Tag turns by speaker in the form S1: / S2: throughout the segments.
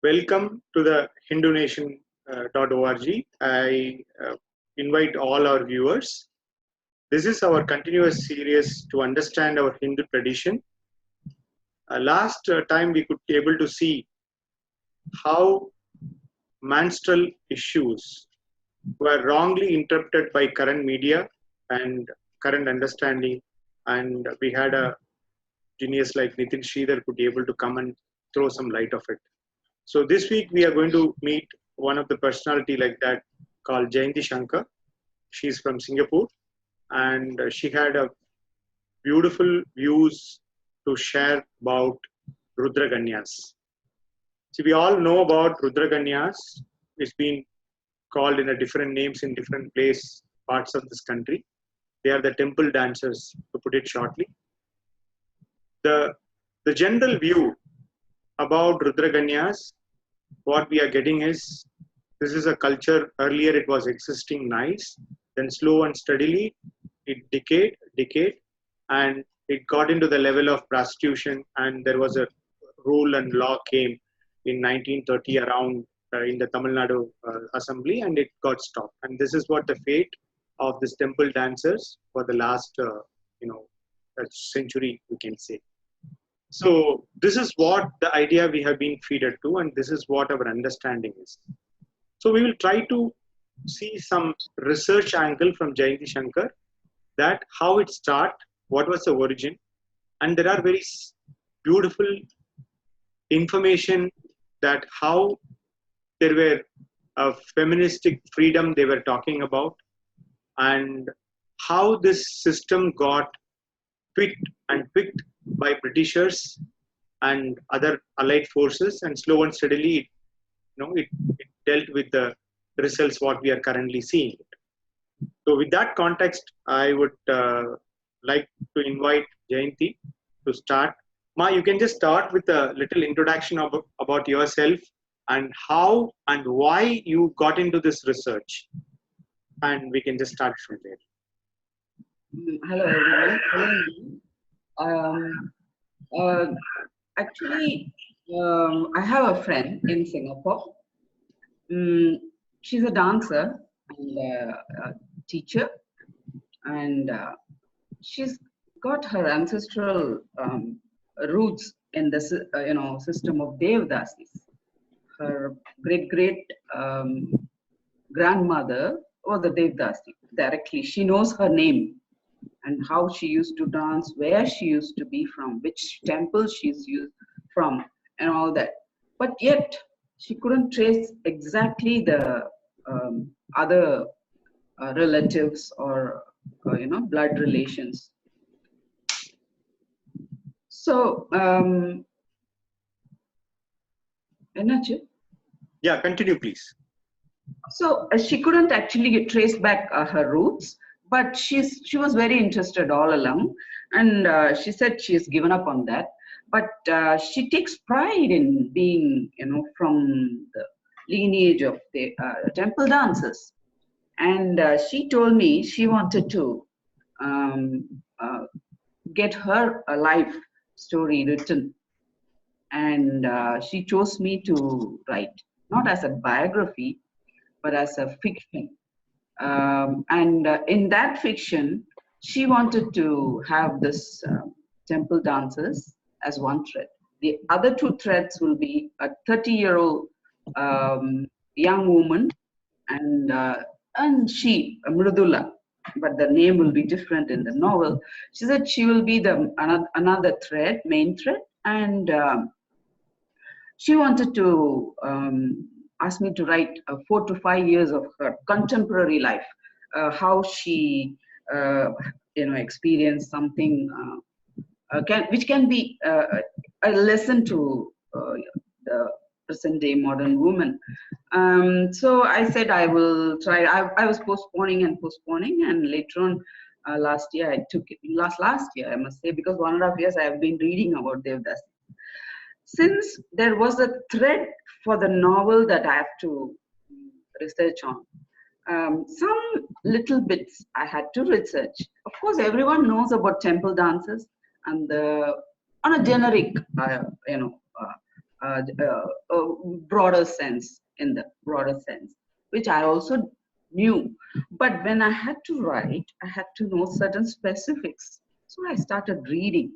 S1: Welcome to the HinduNation.org. I invite all our viewers. This is our continuous series to understand our Hindu tradition. Last time we could be able to see how menstrual issues were wrongly interpreted by current media and current understanding, and we had a genius like Nithya could be able to come and throw some light of it. So this week we are going to meet one of the personality like that called Jayanthi Shankar. She's from Singapore, and she had a beautiful views to share about Rudra Kanyas. See, we all know about Rudra Kanyas. It's been called in a different names in different parts of this country. They are the temple dancers, to put it shortly. The general view about Rudra Kanyas, what we are getting is, this is a culture, earlier it was existing nice, then slow and steadily it decayed, and it got into the level of prostitution, and there was a rule and law came in 1930 around in the Tamil Nadu assembly, and it got stopped. And this is what the fate of these temple dancers for the last century, we can say. So this is what the idea we have been feeded to, and this is what our understanding is. So we will try to see some research angle from Jayanthi Shankar, that how it started, what was the origin, and there are very beautiful information that how there were a feministic freedom they were talking about, and how this system got picked by Britishers and other allied forces, and slow and steadily it dealt with the results what we are currently seeing. So with that context, I would like to invite Jayanthi to start. Ma, you can just start with a little introduction about yourself and how and why you got into this research, and we can just start from there.
S2: Hello everyone. Actually, I have a friend in Singapore. She's a dancer and a teacher, and she's got her ancestral roots in the system of Devdasis. Her great grandmother was the Devdasi directly. She knows her name and how she used to dance, where she used to be from, which temple she's from, and all that. But yet, she couldn't trace exactly the other relatives or blood relations. So,
S1: yeah, continue please.
S2: So she couldn't actually trace back her roots, but she was very interested all along, and she said she has given up on that. But she takes pride in being, from the lineage of the temple dancers. And she told me she wanted to get her life story written, and she chose me to write, not as a biography, but as a fiction. And in that fiction, she wanted to have this temple dancers as one thread. The other two threads will be a 30-year-old young woman and she, Mridula, but the name will be different in the novel. She said she will be the another thread, main thread, and she wanted to ask me to write 4 to 5 years of her contemporary life, how she experienced something which can be a lesson to the present day modern woman. So I said I will try. I was postponing, and later on last year I took it. Last year I must say, because 1.5 years I have been reading about Devdas. Since there was a thread for the novel that I have to research on, some little bits I had to research. Of course, everyone knows about temple dances and on a generic, broader sense, in the broader sense, which I also knew. But when I had to write, I had to know certain specifics. So I started reading.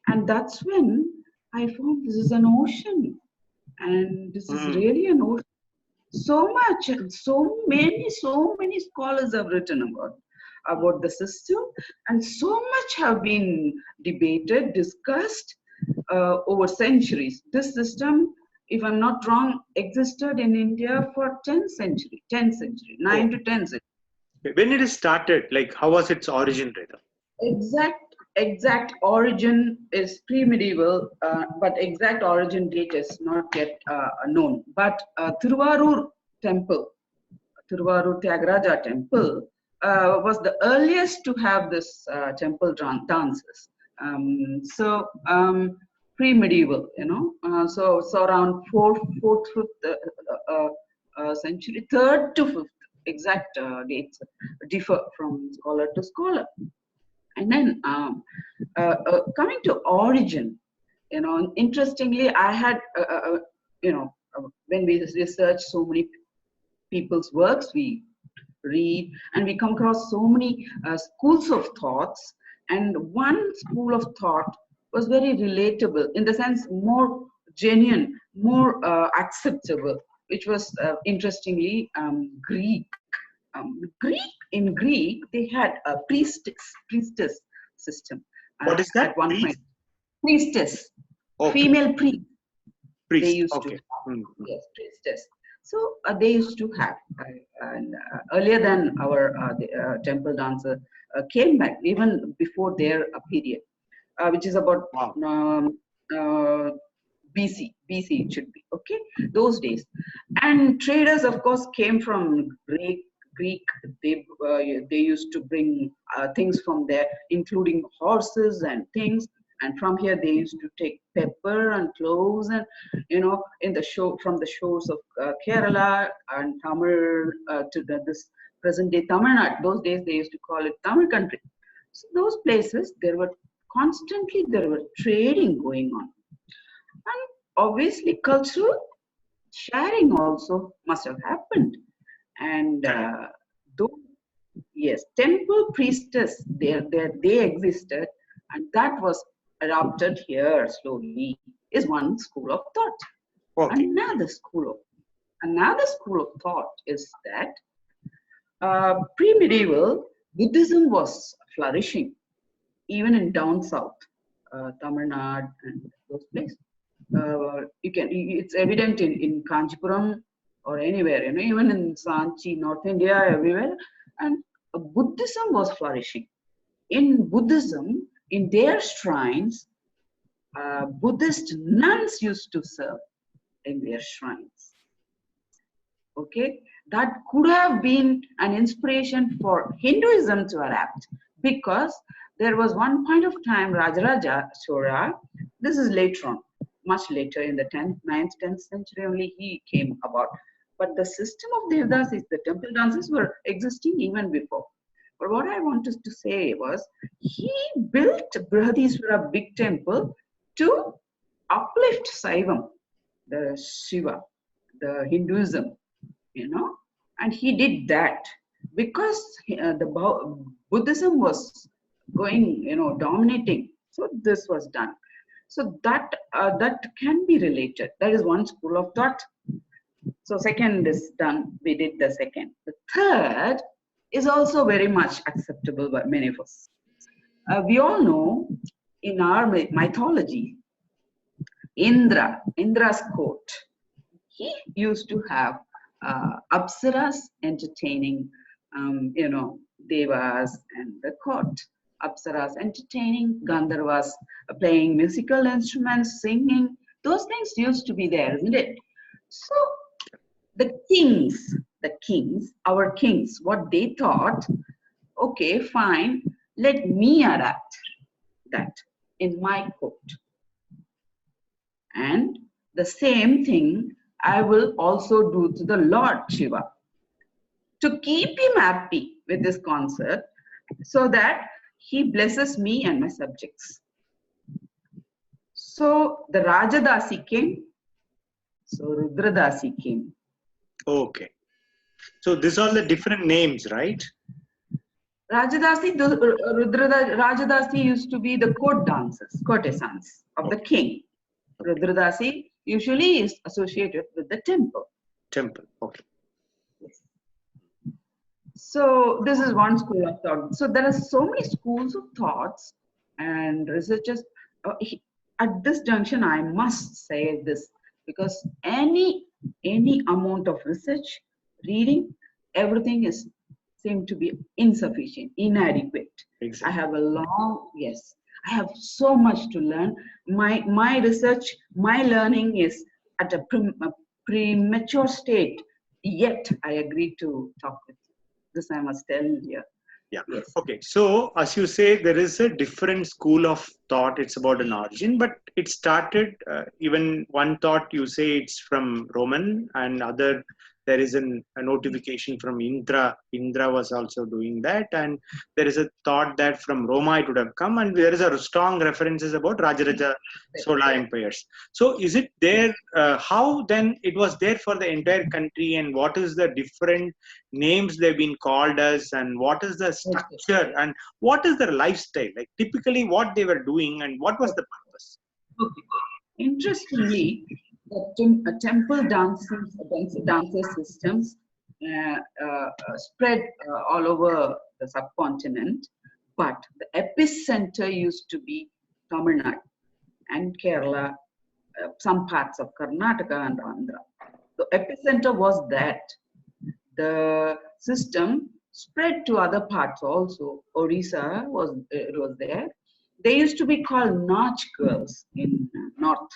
S2: And that's when I found this is an ocean. And this is
S1: Mm.
S2: really an ocean. So much, so many scholars have written about the system, and so much have been debated, discussed over centuries. This system, if I'm not wrong, existed in India for 10th century, 9
S1: Oh.
S2: to 10th century.
S1: When it started, like how was its origin, Rita?
S2: Exact origin is pre-medieval, but exact origin date is not yet known. But Thiruvarur temple, Thiruvarur Tyagaraja temple, was the earliest to have this temple dances. Pre-medieval, so around fourth, fifth century, third to fifth. Exact dates differ from scholar to scholar. And then coming to origin, interestingly, I had, when we research so many people's works, we read and we come across so many schools of thoughts. And one school of thought was very relatable, in the sense more genuine, more acceptable, which was interestingly Greek. In Greek, they had a priestess system
S1: What is that?
S2: at one point.
S1: Priest?
S2: Priestess,
S1: Okay.
S2: female priest. They
S1: Priest.
S2: used to
S1: Okay.
S2: have,
S1: Mm.
S2: yes, priestess. So they used to have, and earlier than our temple dancer came back, even before their period, which is about
S1: Wow.
S2: BC it should be, okay, those days. And traders, of course, came from Greek. They used to bring things from there, including horses and things. And from here, they used to take pepper and cloves, and from the shores of Kerala and Tamil to this present day Tamil Nadu. Those days, they used to call it Tamil country. So those places, there were trading going on, and obviously cultural sharing also must have happened. And though, yes, temple priestess, they existed, and that was adopted here slowly, is one school of thought.
S1: Okay.
S2: Another school of thought is that pre-medieval Buddhism was flourishing, even in down south, Tamil Nadu and those places. It's evident in Kanchipuram or anywhere, even in Sanchi, North India, everywhere. And Buddhism was flourishing. In Buddhism, in their shrines, Buddhist nuns used to serve in their shrines. Okay, that could have been an inspiration for Hinduism to adapt, because there was one point of time, Rajaraja Chola, this is later on, much later in the 9th, 10th century only he came about. But the system of Devdasis, the temple dances were existing even before. But what I wanted to say was, he built Brihadiswara big temple to uplift Saivam, the Shiva, the Hinduism, and he did that because the Buddhism was going, dominating. So this was done. So that can be related. That is one school of thought. So second is done. We did the second. The third is also very much acceptable by many of us. We all know in our mythology, Indra's court, he used to have Apsaras entertaining, Devas and the court. Apsaras entertaining, Gandharvas playing musical instruments, singing. Those things used to be there, isn't it? So the kings, our kings, what they thought, okay, fine, let me adapt that in my court. And the same thing I will also do to the Lord Shiva, to keep him happy with this concert, so that he blesses me and my subjects. So the Rajadasi came, So Rudradasi came.
S1: Okay. So these are the different names, right?
S2: Rajadasi, Rajadasi used to be the court dancers, courtesans of the
S1: Okay.
S2: king.
S1: Okay.
S2: Rudradasi usually is associated with the temple.
S1: Temple. Okay.
S2: Yes. So this is one school of thought. So there are so many schools of thoughts and researchers. At this junction, I must say this because any amount of research, reading, everything is seem to be insufficient, inadequate. I
S1: Exactly.
S2: have a long yes. I have so much to learn. My research, my learning is at a premature state. Yet I agreed to talk with you. This I must tell you.
S1: Yeah.
S2: Yes.
S1: Okay. So, as you say, there is a different school of thought. It's about an origin, but it started, even one thought you say it's from Roman, and other there is a notification from Indra. Indra was also doing that, and there is a thought that from Roma it would have come, and there is a strong references about Rajaraja Sola empires. So, is it there? How then it was there for the entire country, and what is the different names they've been called as, and what is the
S2: Okay.
S1: structure, and what is their lifestyle, like typically what they were doing and what was the purpose?
S2: Okay. Interestingly, temple dancer systems spread all over the subcontinent, but the epicenter used to be Tamil Nadu and Kerala, some parts of Karnataka and Andhra. The epicenter was that. The system spread to other parts also. Odisha was there. They used to be called Nach girls in north.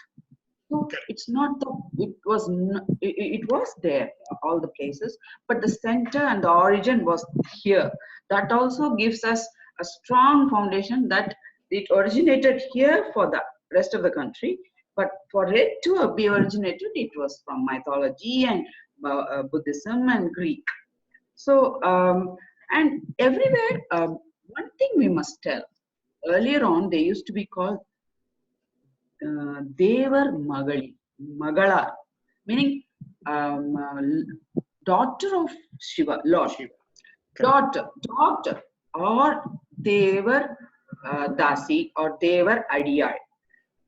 S2: So it's not the it was there all the places, but the center and the origin was here. That also gives us a strong foundation that it originated here for the rest of the country, but for it to be originated, it was from mythology and Buddhism and Greek. So and everywhere, one thing we must tell. Earlier on, they used to be called Devar Magali, Magalar, meaning daughter of Shiva, Lord,
S1: Shiva. Correct.
S2: daughter, or Devar Dasi or Devar Adiyar.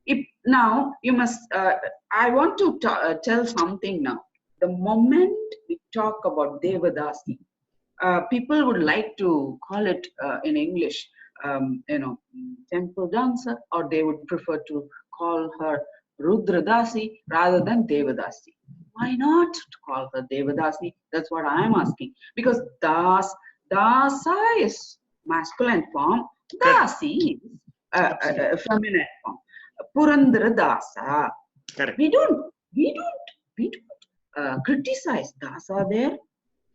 S2: If now you must, I want to tell something now. The moment we talk about Devadasi, people would like to call it in English, temple dancer, or they would prefer to call her Rudra Dasi rather than Devadasi. Why not to call her Devadasi? That's what I'm asking. Because Dasa is masculine form,
S1: Correct.
S2: Dasi is
S1: Absolutely.
S2: feminine form. Purandara Dasa.
S1: Correct.
S2: We don't criticize Dasa there.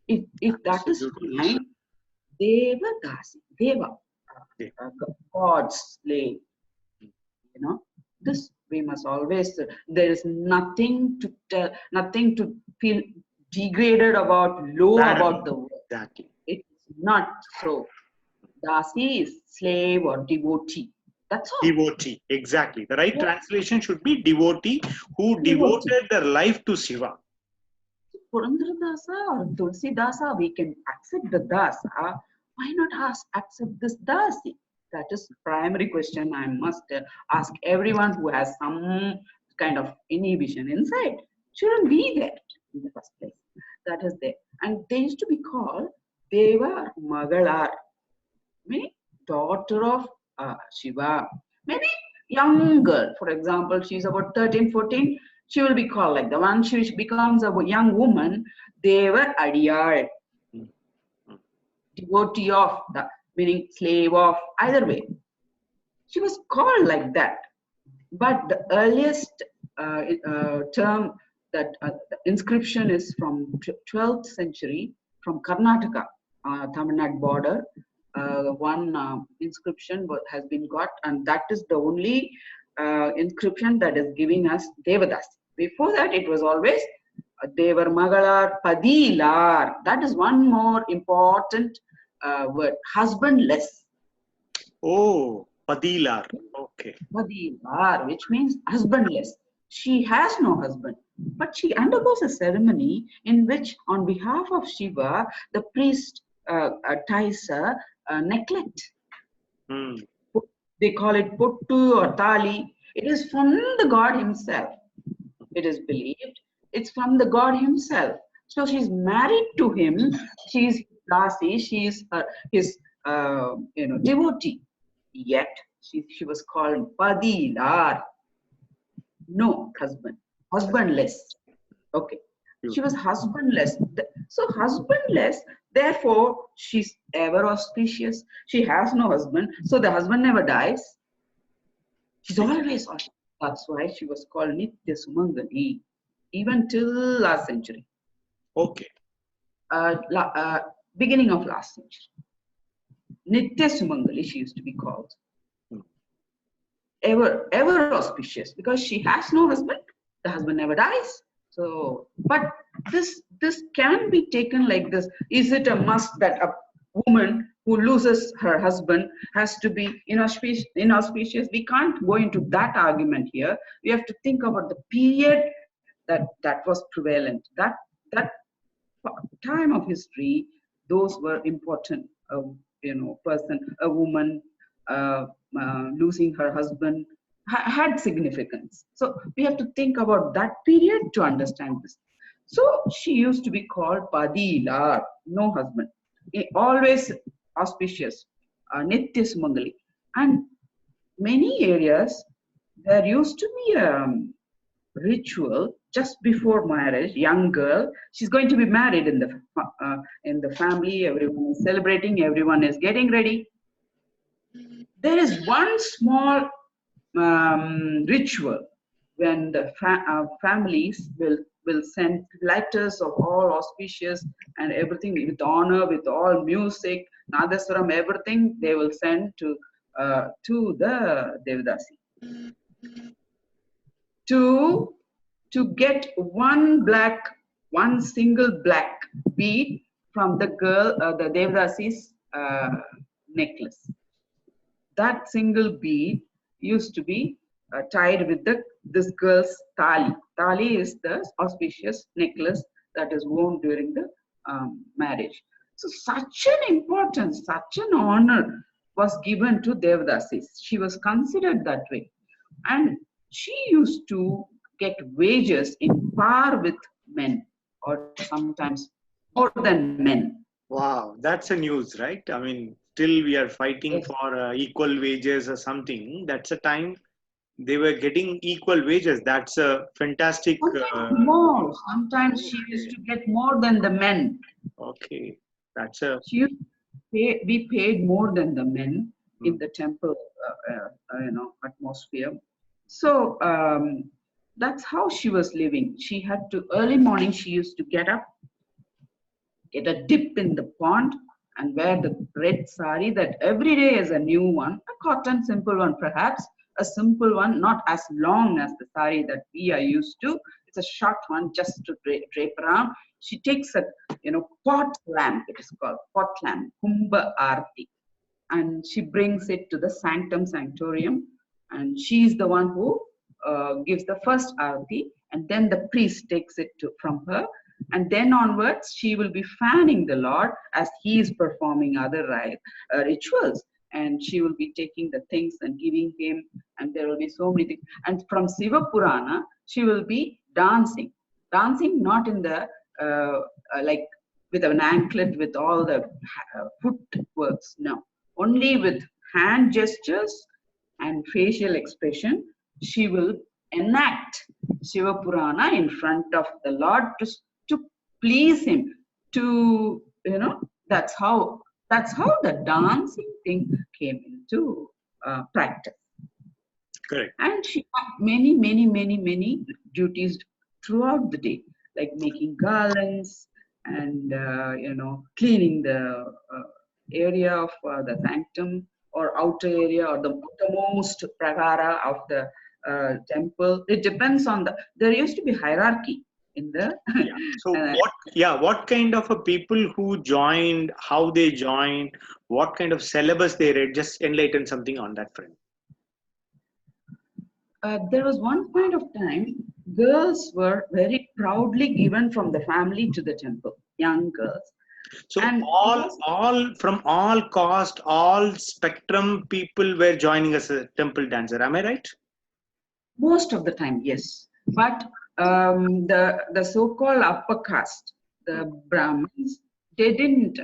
S2: If that is
S1: Absolutely.
S2: fine, Deva Dasi, Deva,
S1: Yeah.
S2: God's slave. This we must always. There is nothing to tell, nothing to feel degraded about, low
S1: Bad
S2: about
S1: about
S2: the word.
S1: exactly.
S2: It's not so. Dasi is slave or devotee. That's all.
S1: Devotee. Exactly. The right
S2: Yeah,
S1: translation should be devotee who
S2: devotee.
S1: devoted their life to Shiva.
S2: Purandara Dasa or Tulsi Dasa, we can accept the Dasa. Why not accept this Dasi? That is primary question I must ask everyone who has some kind of inhibition inside. Shouldn't be there in the first place. That is there. And they used to be called Deva Magalar, meaning daughter of Shiva. Maybe young girl, for example, she's about 13, 14, she will be called like the one she becomes a young woman, they were Adiyar,
S1: Mm. Mm.
S2: devotee of, the meaning slave of, either way. She was called like that. But the earliest term that the inscription is from 12th century from Karnataka, Tamil Nadu border. One inscription has been got, and that is the only inscription that is giving us Devadas. Before that, it was always Devar Magalar Padilar. That is one more important word, husbandless.
S1: Oh, Padilar. Okay.
S2: Padilar, which means husbandless. She has no husband, but she undergoes a ceremony in which, on behalf of Shiva, the priest ties a necklet.
S1: Hmm.
S2: They call it Pottu or Tali. It is from the god himself. It is believed it's from the god himself. So she's married to him. She's Dasi. She's his devotee. Yet she was called Padilar. No husband, husbandless. Okay, she was husbandless. So husbandless, therefore she's ever auspicious. She has no husband, so the husband never dies. She's always auspicious. That's why she was called Nithya Sumangali, even till last century.
S1: Okay.
S2: Beginning of last century. Nithya Sumangali, she used to be called. Ever auspicious, because she has no husband. The husband never dies. So, but this can be taken like this. Is it a must that a woman who loses her husband has to be inauspicious? We can't go into that argument here. We have to think about the period that was prevalent. That time of history, those were important. A woman losing her husband had significance. So we have to think about that period to understand this. So she used to be called Padila, no husband, always auspicious, Nithya Sumangali. And many areas, there used to be a ritual just before marriage. Young girl, she's going to be married in the family. Everyone is celebrating. Everyone is getting ready. There is one small ritual when the families will send letters of all auspicious and everything with honor, with all music, nadaswaram, everything they will send to the Devdasi. To get one single black bead from the girl, the Devdasi's necklace. That single bead used to be tied with this girl's tali. Tali is the auspicious necklace that is worn during the marriage. So such an importance, such an honor was given to Devdasis. She was considered that way. And she used to get wages in par with men, or sometimes more than men.
S1: Wow, that's a news, right? I mean, still we are fighting
S2: Yes.
S1: for equal wages or something. That's a time they were getting equal wages. That's a fantastic.
S2: Sometimes more. Sometimes she used to get more than the men.
S1: Okay, that's a.
S2: She used to be paid more than the men in the temple, atmosphere. So that's how she was living. She had to early morning. She used to get up, get a dip in the pond, and wear the red sari that every day is a new one, a cotton simple one perhaps, a simple one, not as long as the sari that we are used to. It's a short one just to drape around. She takes a pot lamp, it is called pot lamp, Kumbha Arti, and she brings it to the sanctum sanctorium, and she's the one who gives the first arti, and then the priest takes it from her, and then onwards she will be fanning the Lord as he is performing other rituals, and she will be taking the things and giving him, and there will be so many things. And from Siva Purana she will be dancing not in the like with an anklet with all the footworks, no, only with hand gestures and facial expression. She will enact Shiva Purana in front of the Lord to please him. That's how the dancing thing came into practice.
S1: Correct.
S2: And she had many duties throughout the day, like making garlands and cleaning the area of the sanctum or outer area or the outermost pragara of the temple. It depends on there used to be hierarchy in the
S1: Yeah. So what kind of a people who joined, how they joined, what kind of syllabus they read? Just enlighten something on that front.
S2: there was one point of time, girls were very proudly given from the family to the temple, young girls.
S1: So
S2: And because
S1: all from all caste, all spectrum people were joining as a temple dancer. Am I right?
S2: most of the time, yes. But the so-called upper caste, the Brahmins, they didn't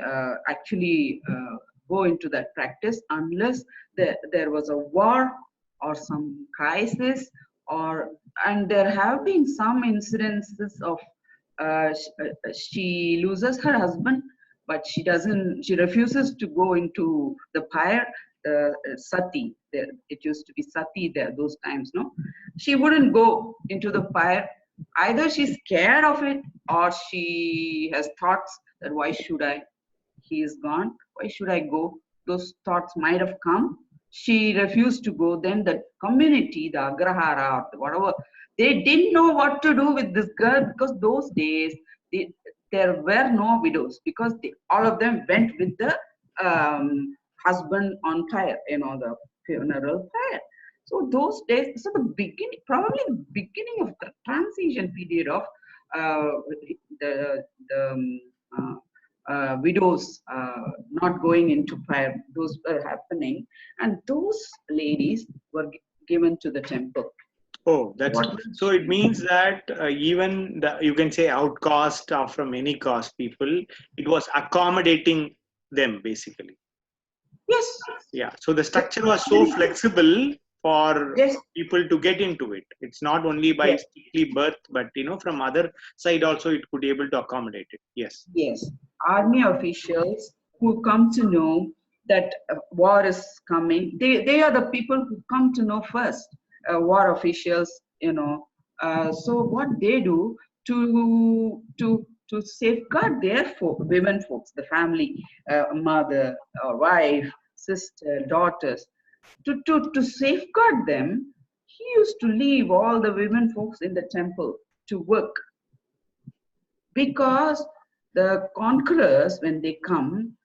S2: actually go into that practice unless there was a war or some crisis, or and there have been some incidences of she loses her husband, but she doesn't. She refuses to go into the pyre. Sati, it used to be Sati there those times, no? She wouldn't go into the fire. Either she's scared of it or she has thoughts that why should I? He is gone. Why should I go? Those thoughts might have come. She refused to go. Then the community, the Agrahara or whatever, they didn't know what to do with this girl because those days they, there were no widows because all of them went with the husband on fire, the funeral fire. So those days, so the beginning, probably the beginning of the transition period of uh, the widows not going into fire, those were happening, and those ladies were given to the temple.
S1: Oh, that's
S2: What?
S1: so. It means that even the you can say outcast or from any caste people, it was accommodating them basically.
S2: Yes.
S1: Yeah. So the
S2: The
S1: structure was so
S2: community.
S1: flexible for
S2: Yes.
S1: people to get into it. It's not only by
S2: Yes.
S1: strictly birth, but from other side also it could able to accommodate it. Yes.
S2: Yes, army officials who come to know that war is coming, they are the people who come to know first. War officials, so what they do to safeguard their women folks, the family, mother or wife, sister, daughters, to safeguard them, he used to leave all the women folks in the temple to work because the conquerors, when they come,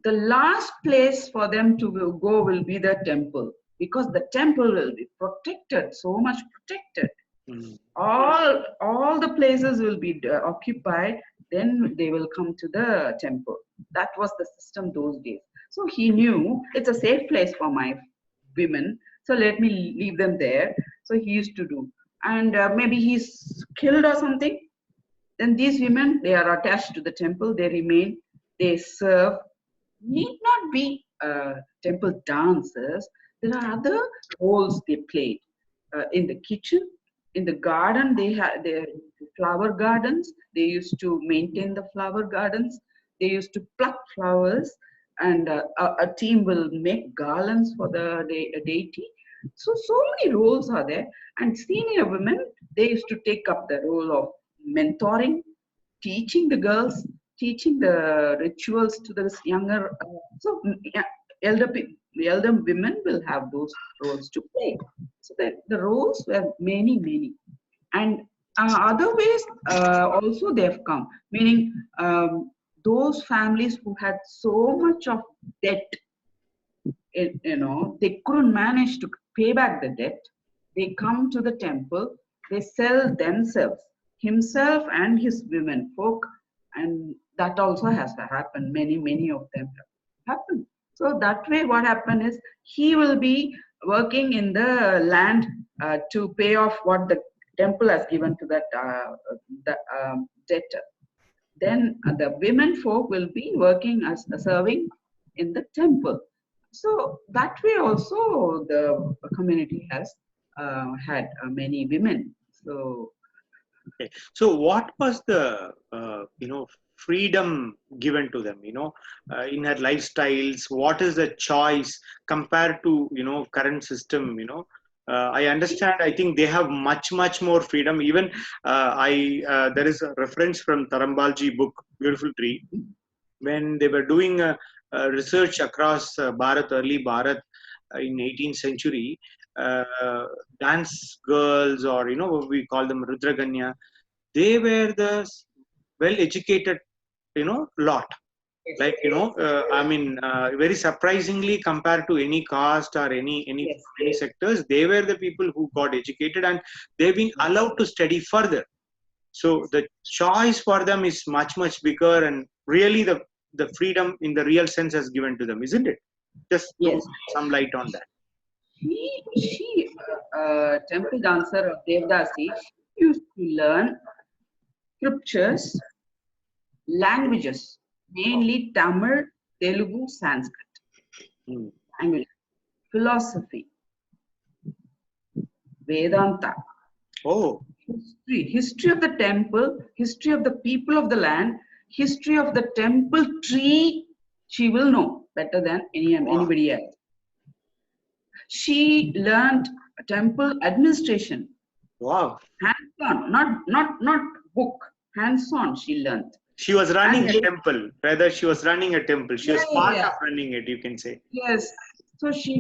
S2: the last place for them to go will be the temple because the temple will be protected, so much protected.
S1: Mm.
S2: All the places will be occupied, then they will come to the temple. That was the system those days. So he knew it's a safe place for my women, so let me leave them there. So he used to do, and maybe he's killed or something, then these women, they are attached to the temple, they remain, they serve, need not be temple dancers. There are other roles they played in the kitchen, in the garden. They had their flower gardens. They used to maintain the flower gardens. They used to pluck flowers, and a team will make garlands for the deity. So many roles are there. And senior women, they used to take up the role of mentoring, teaching the girls, teaching the rituals to the younger. Yeah, elder women will have those roles to play. So the roles were many, many. And other ways also they have come, meaning those families who had so much of debt, they couldn't manage to pay back the debt. They come to the temple, they sell themselves, himself and his women folk, and that also has happened. Many of them have happened. So that way what happened is he will be working in the land to pay off what the temple has given to that debtor. Then the women folk will be working as serving in the temple. So that way also the community has had many women. So
S1: Okay. So what was the freedom given to them? In her lifestyles, what is the choice compared to current system? I understand. I think they have much more freedom. Even I there is a reference from Tarambalji book, Beautiful Tree, when they were doing research across Bharat, early Bharat in 18th century, dance girls, or what we call them, Rudra, they were the well educated lot.
S2: Yes.
S1: Like, very surprisingly, compared to any caste or
S2: Yes.
S1: any sectors, they were the people who got educated, and they've been allowed to study further. So the choice for them is much bigger, and really the freedom in the real sense has given to them, isn't it? Just throw
S2: Yes.
S1: some light on that.
S2: Temple dancer of Devdasi used to learn scriptures, languages, mainly Tamil, Telugu, Sanskrit,
S1: Hmm.
S2: language, philosophy, Vedanta,
S1: Oh,
S2: history of the temple, history of the people of the land, history of the temple tree. She will know better than
S1: wow,
S2: anybody else. She learned temple administration,
S1: wow.
S2: hands-on, not book, hands-on. She learned,
S1: She was
S2: and
S1: running a temple. Rather, she was running a temple. She
S2: yeah,
S1: was
S2: yeah,
S1: part
S2: yeah.
S1: of running it, you can say.
S2: Yes. So she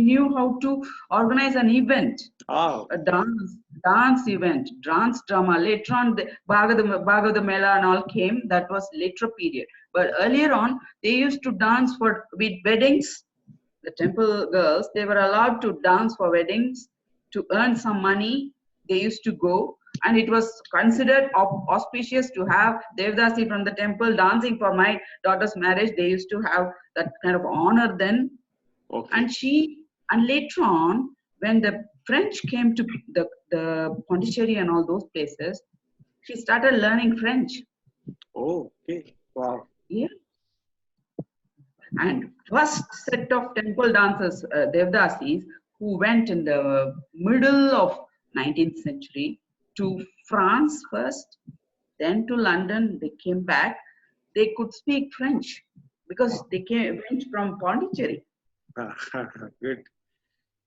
S2: knew how to organize an event,
S1: Oh,
S2: a dance event, dance drama. Later on, the Bhagavad Mela and all came. That was later period. But earlier on, they used to dance for with weddings. The temple girls, they were allowed to dance for weddings to earn some money. They used to go, and it was considered auspicious to have Devdasi from the temple dancing for my daughter's marriage. They used to have that kind of honor then.
S1: okay.
S2: And later on, when the French came to the Pondicherry and all those places, she started learning French.
S1: Oh, okay. Wow.
S2: Yeah. And first set of temple dancers, Devdasis, who went in the middle of 19th century to France first, then to London. They came back. They could speak French because they went from Pondicherry.
S1: Good.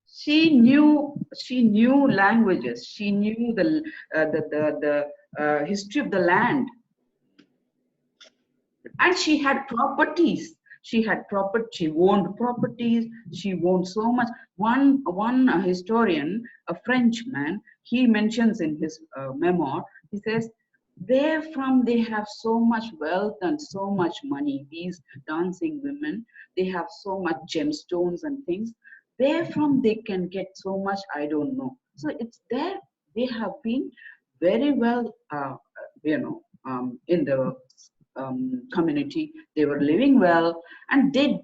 S2: She knew languages. She knew the history of the land, and she had properties. She owned properties. She owned so much. One historian, a Frenchman, he mentions in his memoir. He says, where from they have so much wealth and so much money, these dancing women, they have so much gemstones and things. Where from they can get so much, I don't know. So it's there. They have been very well, in the community. They were living well, and they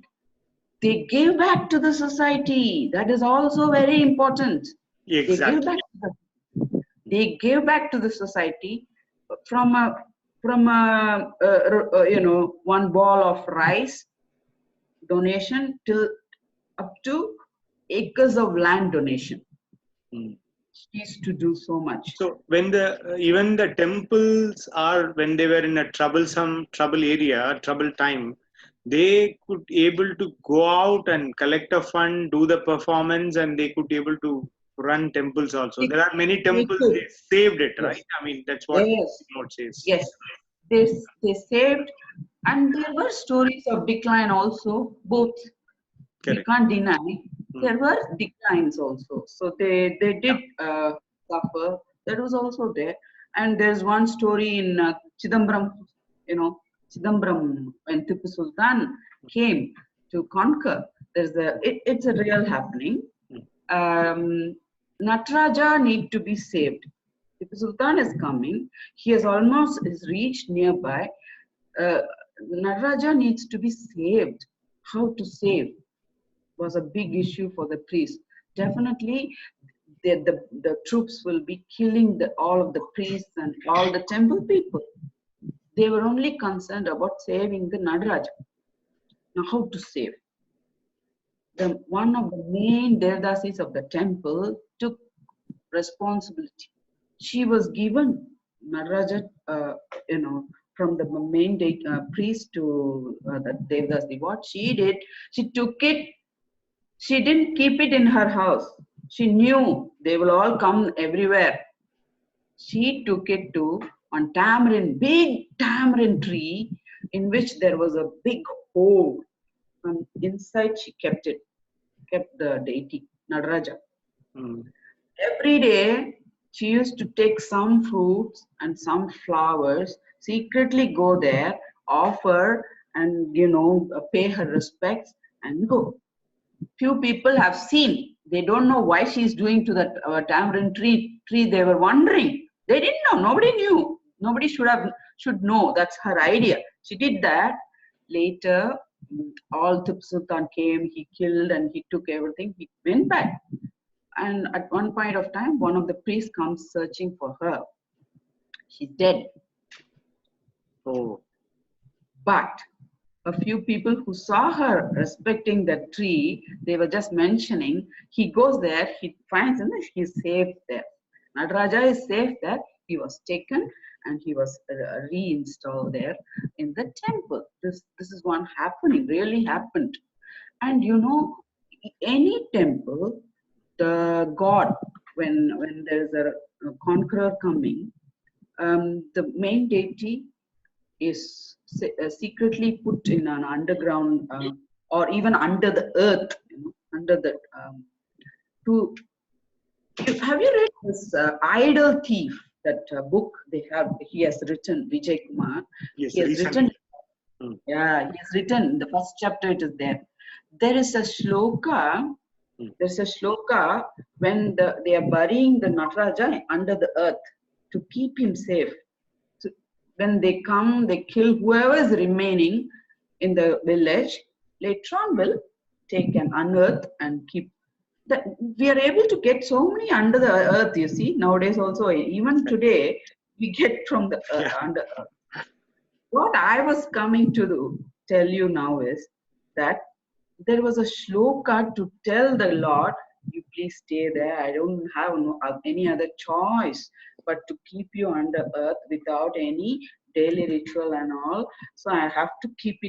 S2: gave back to the society. That is also very important. They gave
S1: Exactly.
S2: back. They gave back to the society from a one ball of rice donation till up to acres of land donation.
S1: Hmm.
S2: She used to do so much.
S1: So when the even the temples are, when they were in a trouble area, trouble time, they could able to go out and collect a fund, do the performance, and they could able to run temples also.
S2: They,
S1: There are many
S2: they
S1: temples
S2: could.
S1: they saved it,
S2: Yes.
S1: right? I mean, that's what
S2: Yes.
S1: note says.
S2: Yes. They saved, and there were stories of decline also. Both, we
S1: Correct.
S2: can't deny.
S1: Hmm.
S2: There were declines also. So they
S1: Yeah.
S2: did suffer. That was also there. And there's one story in Chidambaram. Chidambaram, when Tipu Sultan came to conquer. It's a real happening.
S1: Hmm.
S2: Nataraja need to be saved. Tipu Sultan is coming. He has almost is reached nearby. Uh, Nataraja needs to be saved. How to save was a big issue for the priests. Definitely, the troops will be killing all of the priests and all the temple people. They were only concerned about saving the Nataraja. Now, how to save? One of the main Devdasis of the temple took responsibility. She was given Nataraja, from the main priest to the Devdasi. What she did, she took it. She didn't keep it in her house. She knew they will all come everywhere. She took it to on big tamarind tree, in which there was a big hole. And inside she kept the deity, Nadaraja.
S1: Hmm.
S2: Every day, she used to take some fruits and some flowers, secretly go there, offer, and pay her respects and go. Few people have seen. They don't know why she's doing to that tamarind tree. They were wondering. They didn't know. Nobody knew. Nobody should know. That's her idea. She did that. Later, all Tipu Sultan came. He killed and he took everything. He went back. And at one point of time, one of the priests comes searching for her. She's dead.
S1: Oh.
S2: But a few people who saw her respecting that tree, they were just mentioning, he goes there, he finds him, he's safe there. Nataraja is safe there. He was taken and he was reinstalled there in the temple. This is one happening, really happened. And any temple, the god, when there is a conqueror coming, the main deity is secretly put in an underground or even under the earth, under the have you read this Idol Thief, that book he has written, Vijay Kumar?
S1: Yes,
S2: he has written, he has written in the first chapter. It is there is a shloka. There's a shloka when they are burying the Nataraja under the earth to keep him safe. So when they come, they kill whoever is remaining in the village. Later on, will take and unearth and keep. We are able to get so many under the earth. You see, nowadays also, even today, we get from the earth, under earth. What I was coming to tell you now is that there was a shloka to tell the Lord, you please stay there. I don't have any other choice but to keep you under earth without any daily ritual and all. So I have to keep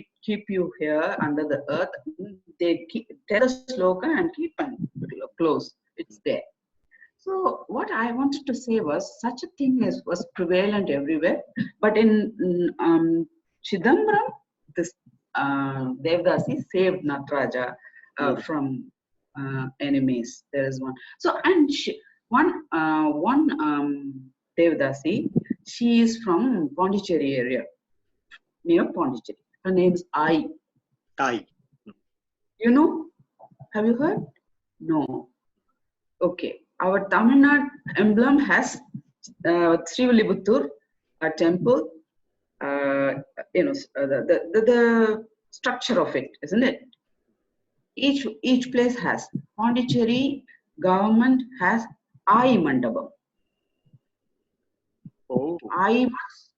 S2: you here under the earth. They tell the shloka and keep and close. It's there. So what I wanted to say was, such a thing was prevalent everywhere. But in Chidambaram, this Devdasi saved Nataraja from enemies. There is one. So and one Devdasi, she is from Pondicherry area, near Pondicherry. Her name is Ai.
S1: Ai.
S2: Have you heard? No. Okay. Our Tamil Nadu emblem has Srivillibutur, a temple. The structure of it, isn't it? Each place has. Pondicherry government has Ai Mandapam.
S1: Oh.
S2: Ai was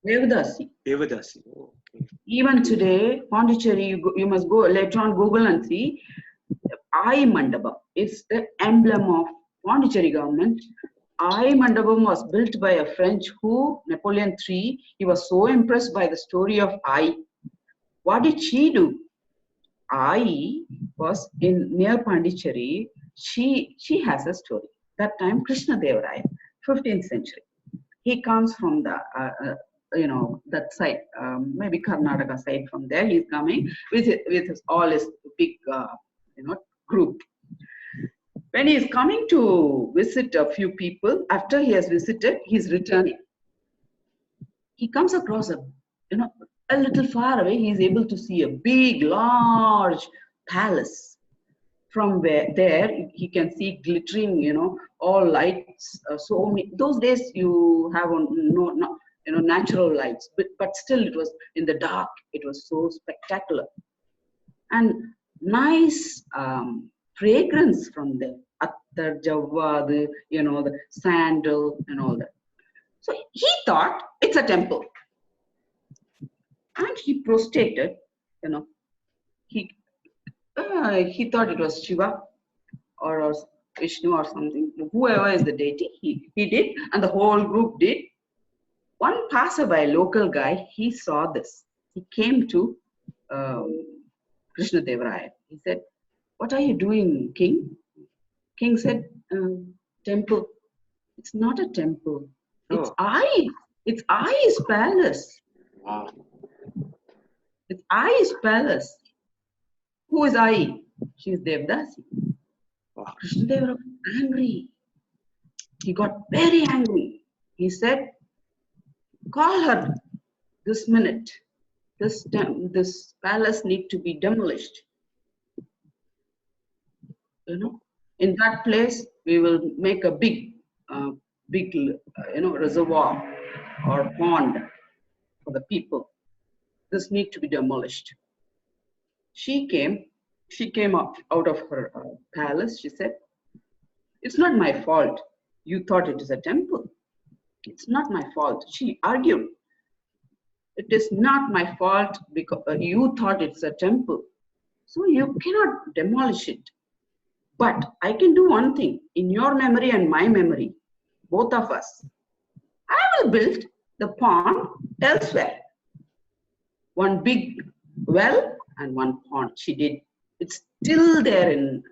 S2: Devdasi.
S1: Devdasi. Oh, okay.
S2: Even today, Pondicherry, you must go later on Google and see. Ai Mandapam is the emblem of Pondicherry government. Ai Mandapam was built by a French Napoleon III. He was so impressed by the story of Ai. What did she do? Ai was near Pondicherry. She has a story. That time, Krishna Deva Raya, 15th century. He comes from the that side, maybe Karnataka side. From there, he's coming with all his big group. When he is coming to visit a few people, after he has visited, he's returning. He comes across a little far away. He is able to see a big, large palace. From there he can see glittering, all lights. So many. Those days you have natural lights, but still it was in the dark. It was so spectacular, and nice fragrance from there. Attar, jawad, the sandal and all that. So he thought it's a temple. And he prostrated, he thought it was Shiva or Vishnu or something, whoever is the deity, he did, and the whole group did. One passerby, local guy, he saw this. He came to Krishna Deva Raya. He said, "What are you doing, king?" King said, "Temple." It's not a temple. It's Ai. It's Ai's palace.
S1: Wow.
S2: It's Ai's palace. Who is Ai? She is Devdasi.
S1: Wow.
S2: Krishna Deva was angry. He got very angry. He said, "Call her this minute." this palace need to be demolished. You know, in that place we will make a big reservoir or pond for the people. This need to be demolished. She came out of her palace. She said, "It's not my fault. You thought it is a temple. It's not my fault." She argued, "It is not my fault because you thought it's a temple. So you cannot demolish it. But I can do one thing. In your memory and my memory, both of us, I will build the pond elsewhere. One big well and one pond." She did. It's still there in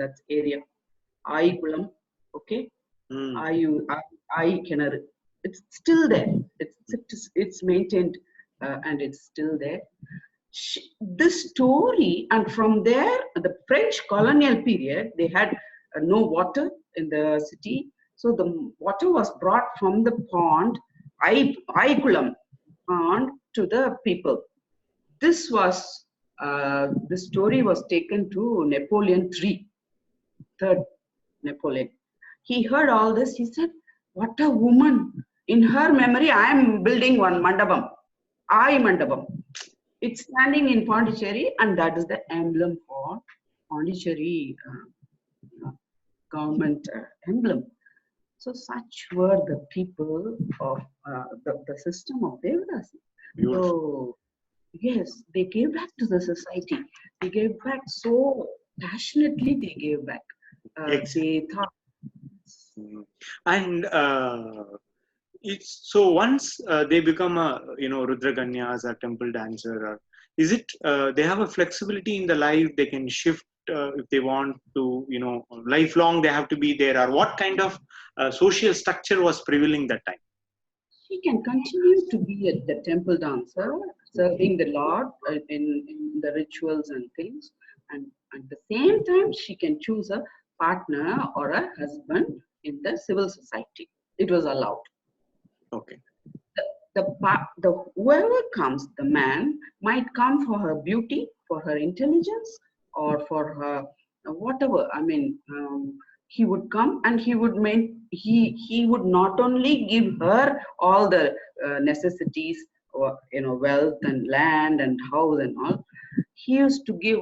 S2: that area. Aigulam, okay? I Kinar. It's still there. It's maintained and it's still there. This story, and from there, the French colonial period, they had no water in the city. So the water was brought from the pond, Aigulam pond, to the people. This story was taken to Napoleon III, third Napoleon. He heard all this. He said, "What a woman! In her memory, I am building one mandapam, mandapam. It's standing in Pondicherry, and that is the emblem for Pondicherry government emblem." So such were the people of the system of Devadasi. So yes, they gave back to the society. They gave back so passionately. They gave back. They thought.
S1: And it's so once they become a Rudra Kanyas or temple dancer, or is it they have a flexibility in the life? They can shift if they want to, lifelong they have to be there, or what kind of social structure was prevailing that time?
S2: She can continue to be the temple dancer, serving the Lord in the rituals and things, and at the same time she can choose a partner or a husband in the civil society. It was allowed.
S1: Okay.
S2: The whoever comes, the man might come for her beauty, for her intelligence, or for her whatever. I mean, he would come and he would not only give her all the necessities, or wealth and land and house and all. He used to give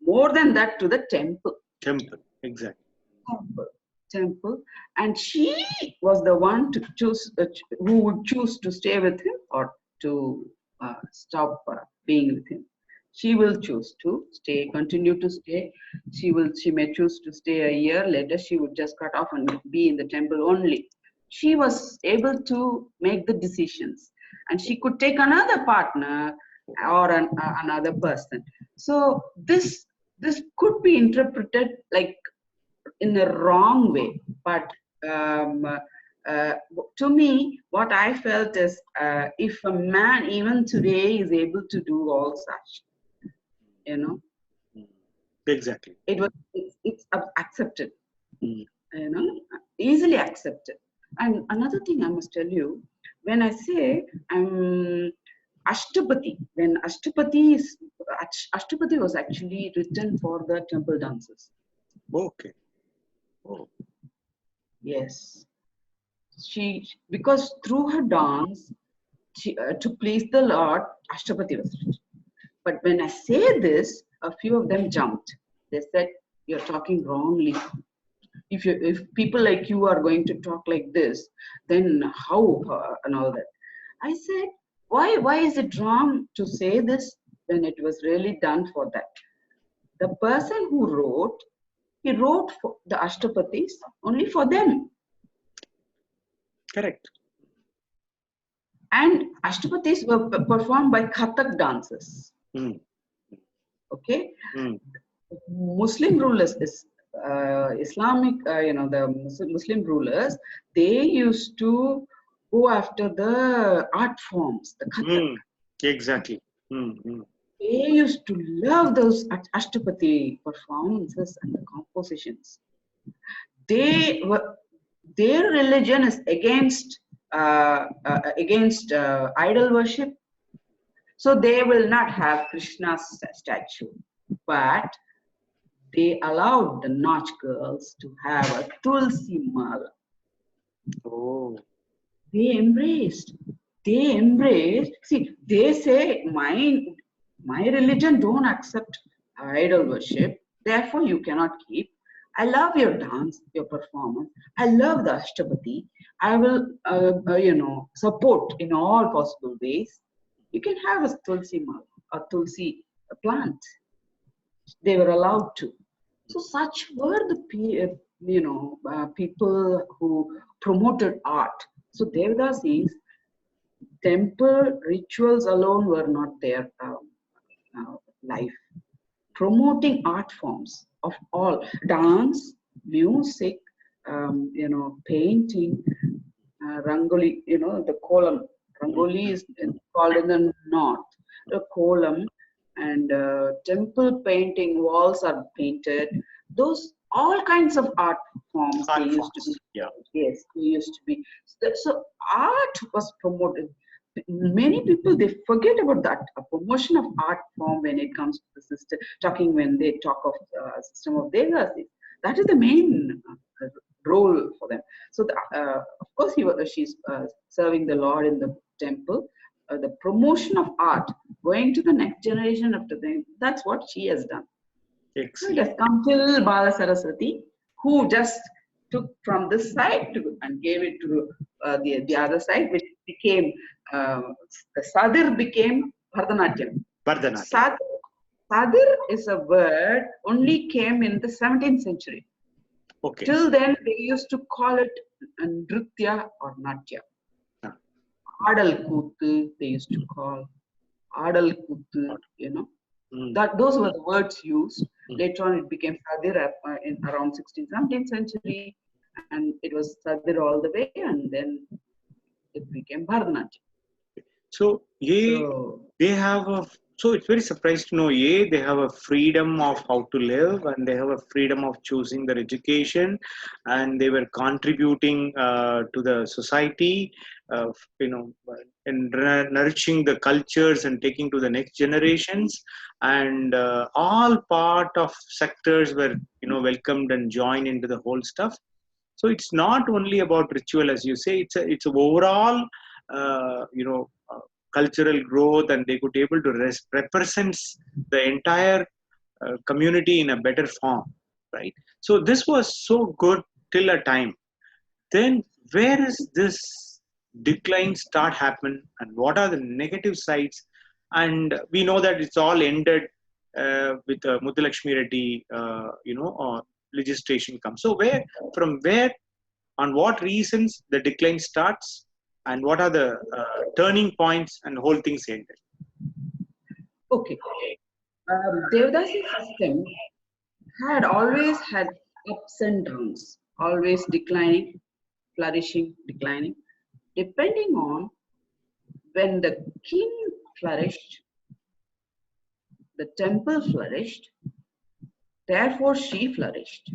S2: more than that to the temple.
S1: Temple, exactly.
S2: Temple, and she was the one to choose who would choose to stay with him or to stop being with him. She will choose to stay, continue to stay. She may choose to stay a year. Later she would just cut off and be in the temple only. She was able to make the decisions, and she could take another partner or another person. So this could be interpreted like in a wrong way, but to me, what I felt is if a man even today is able to do all such,
S1: exactly,
S2: it's accepted, easily accepted. And another thing I must tell you, when I say Ashtapati, when Ashtapati was actually written for the temple dances.
S1: Okay. Oh.
S2: Yes, because through her dance, to please the Lord, Ashtapati was written. But when I say this, a few of them jumped. They said, "You're talking wrongly. If people like you are going to talk like this, then how and all that." I said, why is it wrong to say this when it was really done for that? The person who wrote, he wrote for the Ashtapatis only for them.
S1: Correct.
S2: And Ashtapatis were performed by Kathak dancers. Okay? Muslim rulers, Islamic, the Muslim rulers, they used to go after the art forms, the Kathak.
S1: Exactly.
S2: They used to love those Ashtapati performances and the compositions. Their religion is against idol worship, So they will not have Krishna's statue, but they allowed the Nach girls to have a Tulsi mala.
S1: Oh.
S2: They embraced. They embraced. See, they say my religion don't accept idol worship. Therefore, you cannot keep. I love your dance, your performance. I love the Ashtapati. I will, support in all possible ways. You can have a Tulsi mala, a Tulsi plant. They were allowed to. So such were the people who promoted art. So Devadas is temple rituals alone were not their life. Promoting art forms of all dance, music, painting, rangoli. The kolam. Rangoli is called in the north. The kolam and temple painting walls are painted. Those all kinds of art forms
S1: Art
S2: they used to
S1: forms.
S2: be.
S1: Yeah.
S2: Yes, they used to be. So art was promoted. Many people they forget about that a promotion of art form when it comes to the system. Talking when they talk of the system of Devas, that is the main role for them. So of course she's serving the Lord in the temple. The promotion of art going to the next generation after them. That's what she has done. So it
S1: Excellent.
S2: has come till Bala Saraswati, who just took from this side and gave it to the other side, which became the Sadir became Bharatanatyam.
S1: Bharatanatyam.
S2: Sadir is a word only came in the 17th century.
S1: Okay.
S2: Till then, they used to call it Nritya or Natya. Adal Kuttu, they used to call Adal Kuttu, That those were the words used. Later on, it became Sadir in around 16th, 17th century, and it was Sadir all the way, and then it became Bharatanatyam.
S1: So, they have a. So it's very surprised to know, they have a freedom of how to live, and they have a freedom of choosing their education, and they were contributing to the society, and nourishing the cultures and taking to the next generations, and all part of sectors were welcomed and joined into the whole stuff. So it's not only about ritual, as you say. It's a overall, cultural growth, and they could able to represent the entire community in a better form, right? So this was so good till a time. Then where is this decline start happen, and what are the negative sides? And we know that it's all ended with Muthulakshmi Reddy, legislation comes. So where, on what reasons the decline starts, and what are the turning points, and the whole thing's ended?
S2: Okay. Devdasi system had always had ups and downs, always declining, flourishing, declining, depending on when the king flourished, the temple flourished, therefore she flourished.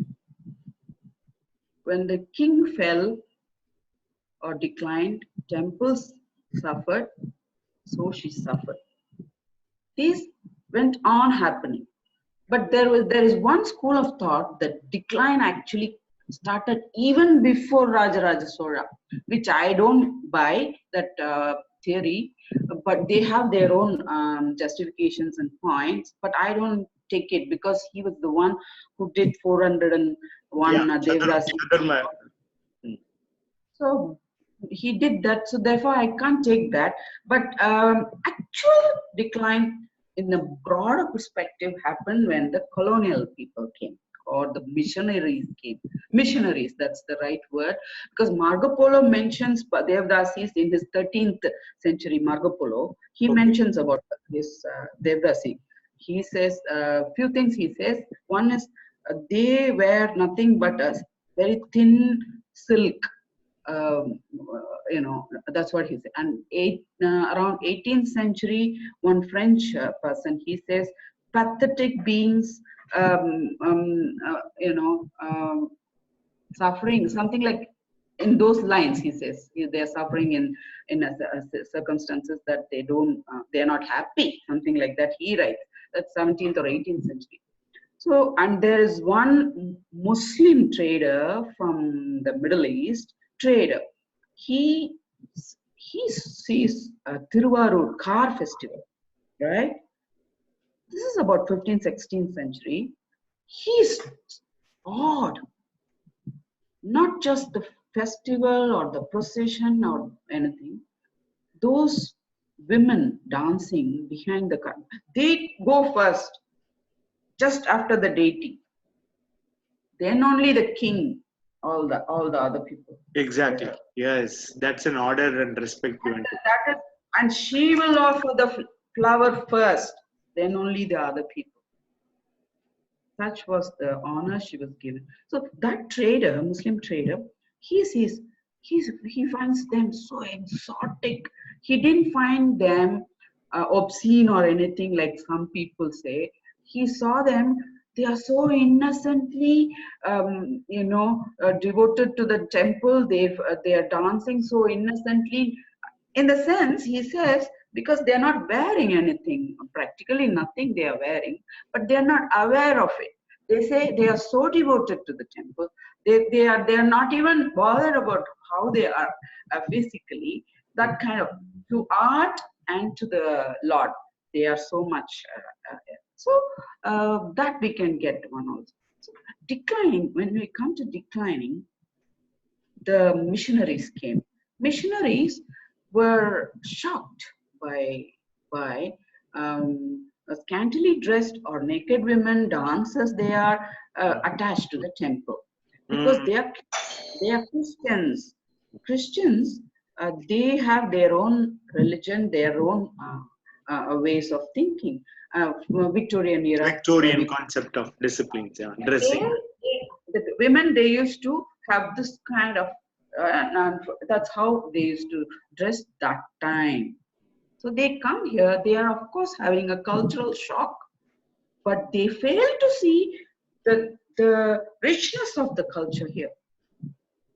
S2: When the king fell or declined, temples suffered, so she suffered. These went on happening. But there is one school of thought that decline actually started even before Rajaraja Sola, which I don't buy that theory, but they have their own justifications and points, but I don't take it because he was the one who did 401 Devdasi. So he did that, so therefore I can't take that. But actual decline in the broader perspective happened when the colonial people came, or the missionaries came. Missionaries, that's the right word, because Marco Polo mentions Devdasis in his 13th century. Marco Polo, he mentions about this Devdasi. He says a few things. He says one is they wear nothing but a very thin silk. That's what he said. And around 18th century, one French person, he says, pathetic beings, suffering, something like in those lines, he says they're suffering in circumstances that they're not happy, something like that. He writes that's 17th or 18th century. So, and there is one Muslim trader from the Middle East, He sees a Tiruvarur car festival, right? This is about 15th, 16th century. He's odd. Not just the festival or the procession or anything. Those women dancing behind the car, they go first, just after the deity. Then only the king, all the other people.
S1: Exactly. Yes, that's an order and respect given to.
S2: And she will offer the flower first, then only the other people. Such was the honor she was given. So that trader, Muslim trader, he finds them so exotic. He didn't find them obscene or anything like some people say. He saw them, they are so innocently, devoted to the temple. They are dancing so innocently. In the sense, he says, because they are not wearing anything, practically nothing they are wearing, but they are not aware of it. They say they are so devoted to the temple, they are not even bothered about how they are physically. That kind of, to art and to the Lord, they are so much. That we can get one also. So declining, when we come to declining, the missionaries came. Missionaries were shocked by scantily dressed or naked women, dancers. They are attached to the temple because they are Christians. Christians, they have their own religion, their own ways of thinking. Victorian era.
S1: Victorian concept of disciplines, dressing.
S2: The women, they used to have this kind of, that's how they used to dress that time. So they come here, they are of course having a cultural shock, but they fail to see the richness of the culture here.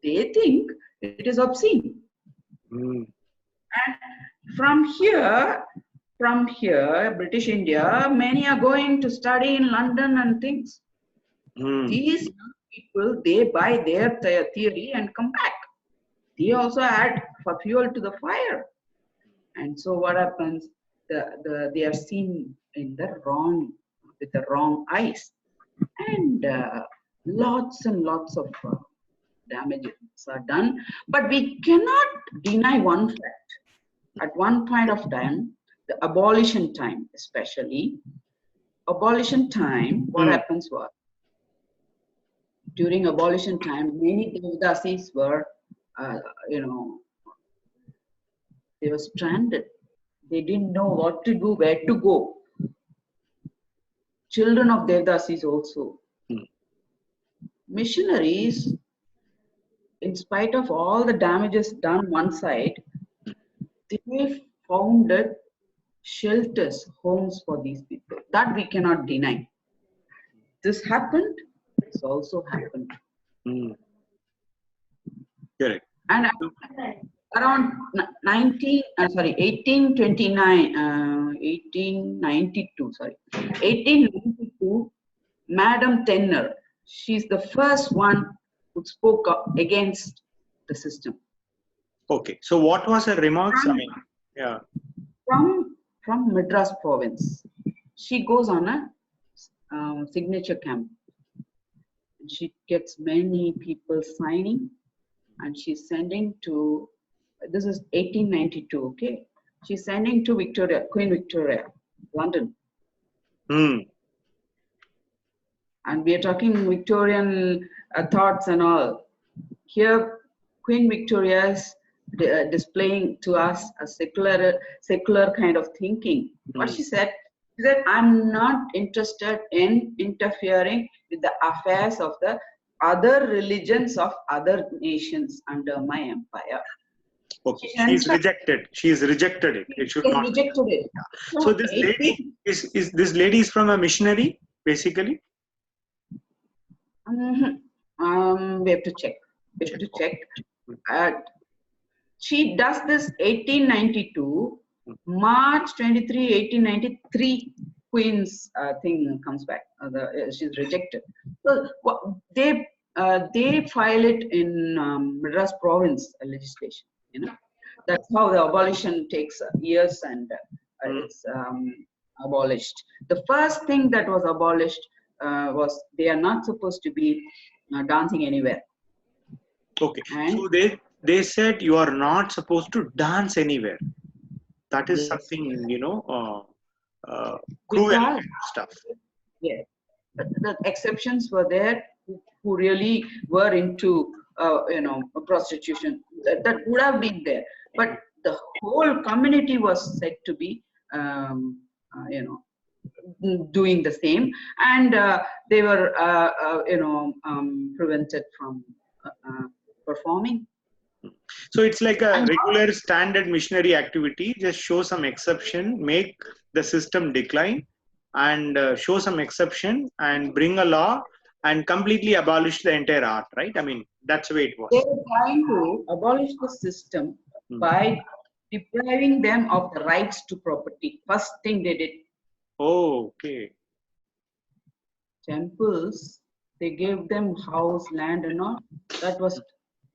S2: They think it is obscene. And from here, British India, many are going to study in London and things. These people, they buy their theory and come back. They also add for fuel to the fire. And so what happens? They are seen with the wrong eyes. And lots and lots of damages are done. But we cannot deny one fact. At one point of time, the abolition time especially, what happens was, during abolition time, many Devdasis were, they were stranded. They didn't know what to do, where to go. Children of Devdasis also. Missionaries, in spite of all the damages done one side, they founded shelters, homes for these people. That we cannot deny. This happened, this also happened.
S1: Correct.
S2: And around 1892, Madam Tenner, she's the first one who spoke up against the system.
S1: Okay, so what was her remarks?
S2: From Madras province, she goes on a signature camp. She gets many people signing, and she's sending to, this is 1892, okay? She's sending to Queen Victoria, London. And we are talking Victorian thoughts and all. Here, Queen Victoria is displaying to us a secular kind of thinking. What she said, I'm not interested in interfering with the affairs of the other religions of other nations under my empire.
S1: Okay, she's rejected. She's rejected it. It should not.
S2: Rejected it.
S1: So this lady is this lady is from a missionary, basically.
S2: We have to check. She does this 1892, March 23, 1893, Queen's thing comes back. She's rejected. So they file it in Madras province legislation. That's how the abolition takes years and it's abolished. The first thing that was abolished was they are not supposed to be dancing anywhere.
S1: Okay.
S2: And
S1: so they said you are not supposed to dance anywhere. That is
S2: yes,
S1: something, cruel
S2: because
S1: stuff.
S2: yeah, the exceptions were there who really were into prostitution. That would have been there, but the whole community was said to be doing the same, and they were prevented from performing.
S1: So it's like a
S2: And
S1: regular standard missionary activity. Just show some exception, make the system decline, and show some exception, and bring a law, and completely abolish the entire art. Right? I mean, that's the way it was.
S2: they were trying to abolish the system by depriving them of the rights to property. First thing they did.
S1: Oh, okay.
S2: Temples, they gave them house, land, and all. That was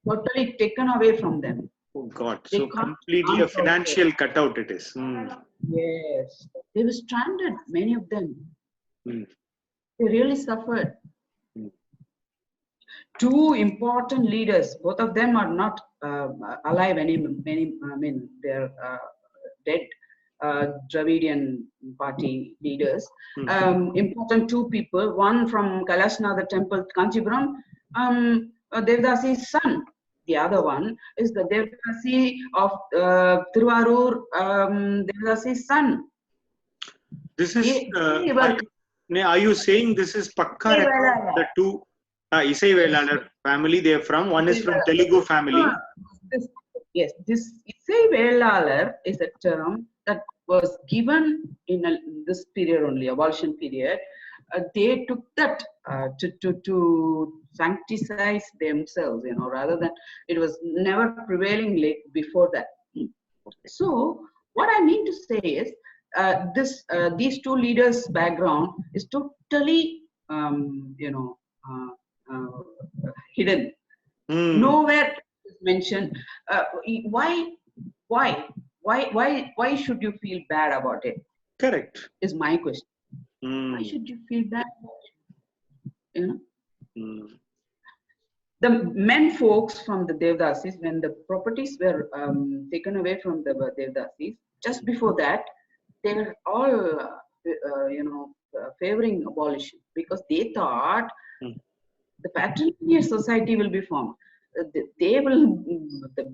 S2: totally taken away from them.
S1: Oh God.
S2: They
S1: So
S2: can't
S1: completely a
S2: dance out there.
S1: financial cutout it is.
S2: Yes, they were stranded. Many of them.
S1: Mm.
S2: They really suffered.
S1: Mm.
S2: Two important leaders. Both of them are not alive anymore. They're dead. Dravidian party leaders. Important two people. One from Kailasnathar temple, Kanchipuram, Devdasi's son. The other one is the Devdasi of Tiruvarur, Devdasi's son.
S1: This is. Are you saying this is Pakka record? The two Isai Velalar family they are from. One is from Telugu family.
S2: Yes, this Isai Velalar is a term that was given in this period only, abolition period. They took that to sanctize themselves, rather than it was never prevailing before that. So what I mean to say is these two leaders' background is totally hidden. Nowhere is mentioned. Why should you feel bad about it?
S1: Correct.
S2: Is my question. Why should you feel bad about it? The men folks from the Devdasis, when the properties were taken away from the Devdasis, just before that, they were all, favoring abolition because they thought the patrilineal society will be formed. The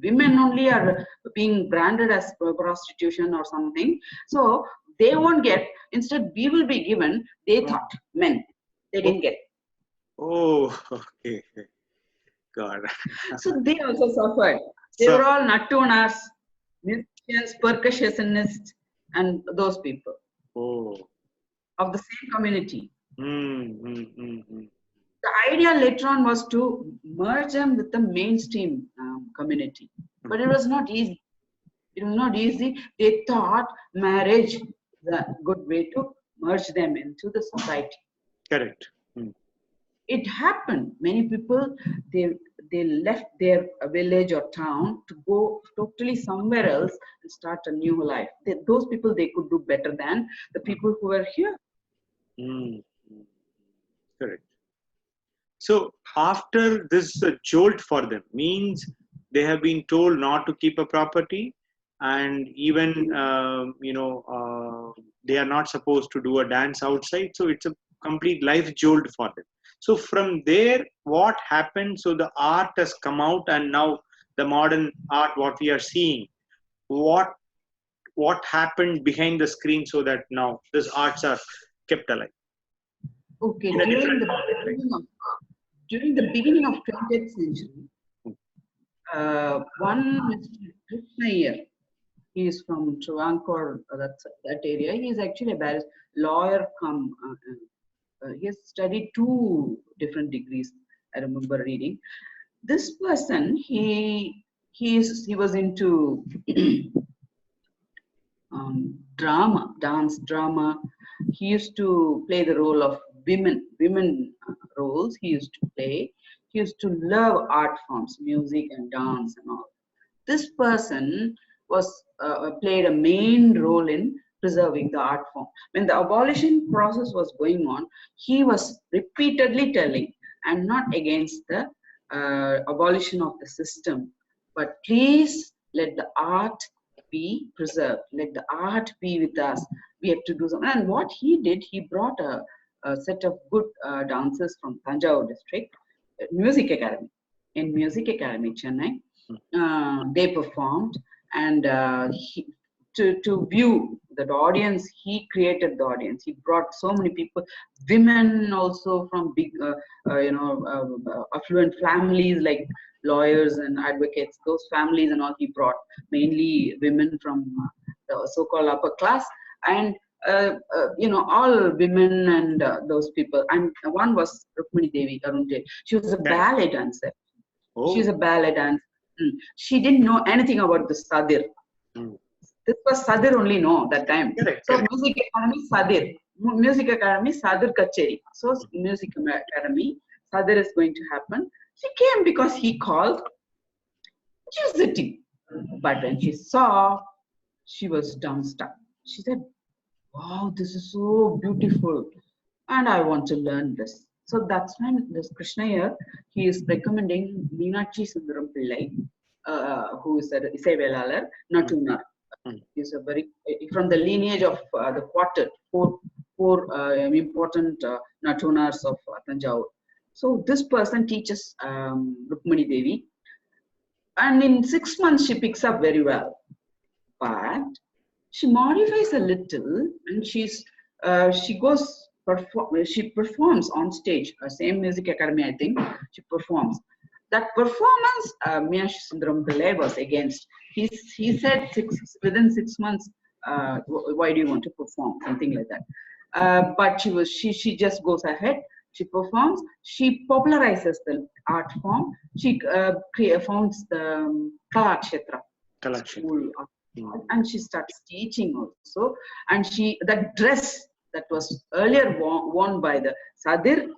S2: women only are being branded as prostitution or something. So they won't get, instead we will be given, they thought, men, they didn't get.
S1: Oh, okay. God.
S2: So they also suffered. They were all nattunas, musicians, percussionists, and those people of the same community. The idea later on was to merge them with the mainstream community, but it was not easy. It was not easy. They thought marriage is a good way to merge them into the society.
S1: Correct.
S2: It happened. Many people, they left their village or town to go totally somewhere else and start a new life. Those people, they could do better than the people who were here.
S1: Correct. So after this jolt for them means they have been told not to keep a property, and even they are not supposed to do a dance outside. So it's a complete life jolt for them. So from there, what happened? So the art has come out, and now the modern art, what we are seeing, what happened behind the screen, so that now these arts are kept alive.
S2: Okay, during the beginning of 20th century, one Mr. Krishna, he is from Travancore, that area. He is actually a lawyer he has studied 2 different degrees, I remember reading. This person, he was into drama, dance drama. He used to play the role of women roles. He used to play. He used to love art forms, music and dance and all. This person was played a main role in preserving the art form. When the abolition process was going on, he was repeatedly telling, "I'm not against the abolition of the system, but please let the art be preserved. Let the art be with us. We have to do something." And what he did, he brought a set of good dancers from Tanjore district, music academy. In music academy, Chennai, they performed, and to view that audience, he created the audience. He brought so many people, women also from big, affluent families like lawyers and advocates. Those families and all he brought, mainly women from the so-called upper class, and all women and those people. And one was Rukmini Devi Arunde. She was a ballet dancer.
S1: Oh.
S2: She's a ballet dancer. She didn't know anything about the Sadir. This was Sadir only, no, that time. So Music Academy, Sadir. Music Academy, Sadir Kacheri. So Music Academy, Sadir is going to happen. She came because he called. She was sitting. But when she saw, she was dumbstruck. She said, "Wow, this is so beautiful. And I want to learn this." So that's when this Krishna here, he is recommending Meenakshi Sundaram Pillai, who is a Isai Natunar. He's a very, from the lineage of the quartet, four important Natunars of Tanjore. So this person teaches Rukmini Devi, and in 6 months she picks up very well. But she modifies a little, and she performs on stage. Same music academy, I think. She performs. That performance, Meenakshi Sundaram Pillai was against. He said within 6 months, why do you want to perform? Something like that. But she just goes ahead. She performs. She popularizes the art form. She founds the Kala school, and she starts teaching also. And that dress that was earlier worn by the Sadir,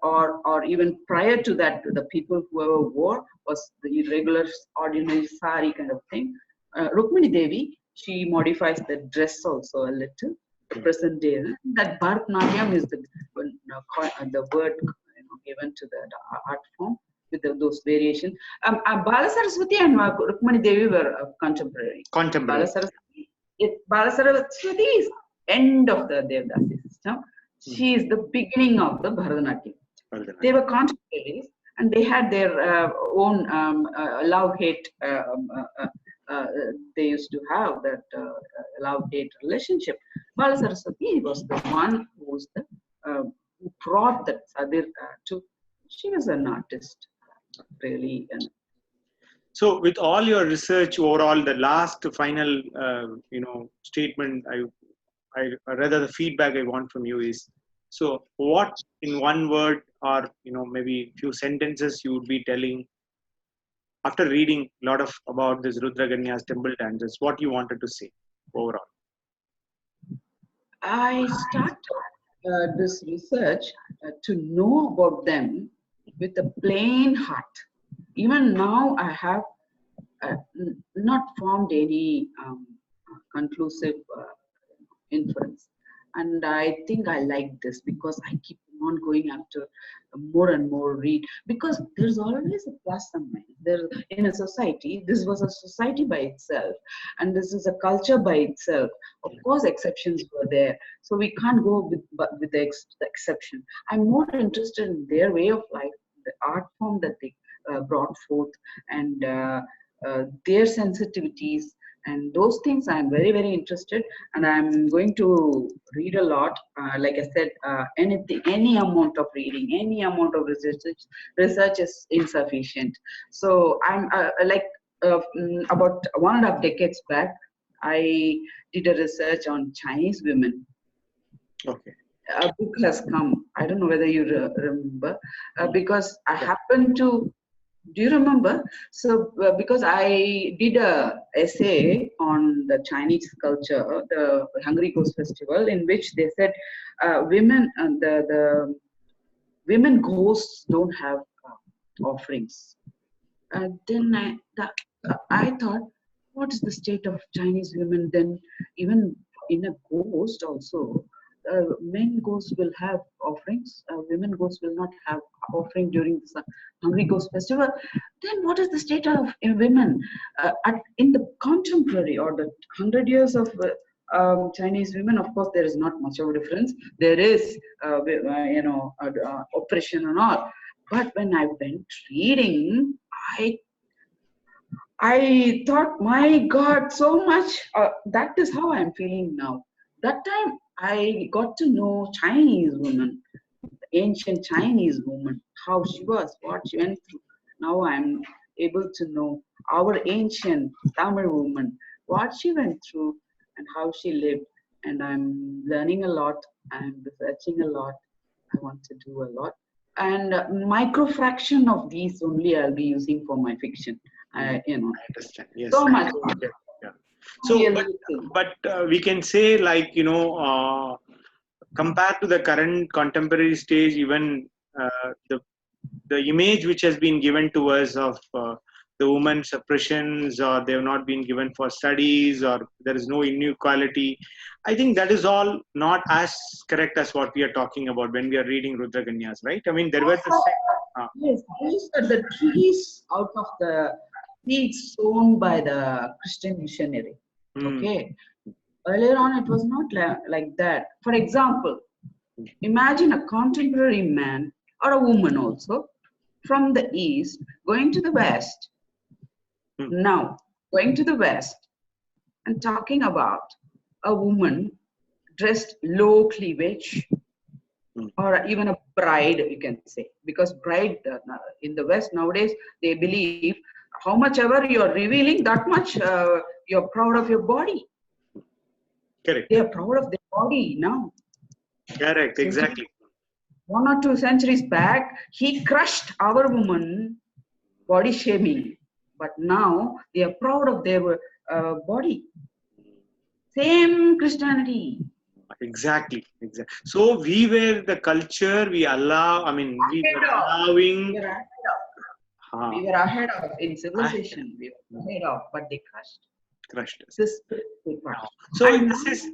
S2: or even prior to that, the people who wore was the irregular, ordinary sari kind of thing. Rukmini Devi, she modifies the dress also a little. The present day, that Bharatanatyam is the word given to the art form with those variations. Bala Saraswati and Rukmini Devi were contemporary. Bala Saraswati is end of the Devdasi system. She is the beginning of the Bharatanatyam. They were contemporaries, and they had their own love-hate. They used to have that love-hate relationship. Bala Saraswati was the one who brought that Sadir to. She was an artist, really.
S1: So, with all your research overall, the last final, statement, rather the feedback I want from you is, so what in one word or maybe few sentences you would be telling after reading a lot about this Rudra Ganya's temple dances, what you wanted to say overall?
S2: I started this research to know about them with a plain heart. Even now, I have not formed any conclusive inference. And I think I like this because I keep on going after more and more read, because there's always a plus and minus. There, in a society, this was a society by itself, and this is a culture by itself. Of course, exceptions were there, so we can't go with the exception. I'm more interested in their way of life, the art form that they brought forth, and their sensitivities. And those things I'm very, very interested, and I'm going to read a lot. Like I said, any amount of reading, any amount of research is insufficient. So I'm about 1.5 decades back, I did a research on Chinese women.
S1: Okay.
S2: A book has come. I don't know whether you remember, because I happened to Do you remember? So, because I did a essay on the Chinese culture, the Hungry Ghost Festival, in which they said women and the women ghosts don't have offerings. Then I thought, what is the state of Chinese women then? Even in a ghost also, men ghosts will have offerings. Women ghosts will not have offering during the Hungry Ghost Festival. Then what is the state of women in the contemporary or the 100 years of Chinese women? Of course, there is not much of a difference. There is, oppression and all. But when I went reading, I I thought, my God, so much. That is how I'm feeling now. That time I got to know Chinese woman, ancient Chinese woman, how she was, what she went through. Now I'm able to know our ancient Tamil woman, what she went through and how she lived. And I'm learning a lot. I'm researching a lot. I want to do a lot. And micro fraction of these only I'll be using for my fiction.
S1: I understand. Yes.
S2: So much.
S1: Yeah. Yeah. So, but we can say, like, compared to the current contemporary stage, even the image which has been given to us of the women's suppressions, or they have not been given for studies, or there is no inequality. I think that is all not as correct as what we are talking about when we are reading Rudra Kanyas, right? I mean, there were
S2: yes, these are the trees out of the seeds sown by the Christian missionary. Okay. Earlier on, it was not like that. For example, imagine a contemporary man or a woman also from the east going to the west. Now, going to the west and talking about a woman dressed low cleavage, or even a bride, you can say, because bride in the West nowadays, they believe how much ever you're revealing, that much you're proud of your body.
S1: Correct.
S2: They are proud of their body now.
S1: Correct, exactly.
S2: 1 or 2 centuries back, he crushed our woman, body shaming, but now they are proud of their body. Same Christianity.
S1: Exactly. So we were the culture, we were allowing.
S2: We were ahead of in civilization. We were ahead of, but they crushed us.
S1: So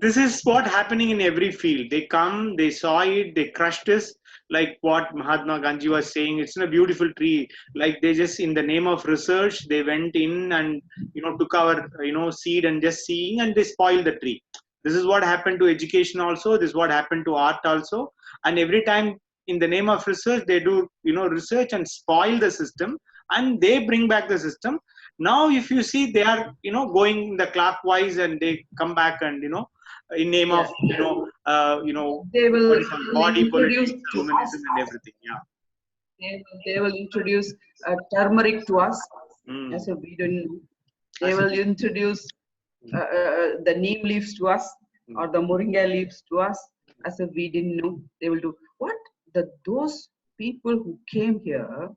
S1: this is what happening in every field. They come, they saw it, they crushed us. Like what Mahatma Gandhi was saying, it's a beautiful tree. Like they just, in the name of research, they went in and took our seed and just seeing, and they spoiled the tree. This is what happened to education also. This is what happened to art also. And every time in the name of research, they do research and spoil the system, and they bring back the system. Now, if you see, they are going the clockwise, and they come back and in name of
S2: they will
S1: body
S2: introduce
S1: politics,
S2: to
S1: feminism,
S2: us.
S1: and everything. Yeah.
S2: They will introduce turmeric to us, as if we don't know. They will introduce the neem leaves to us, or the moringa leaves to us, as if we didn't know. They will do what? Those people who came here,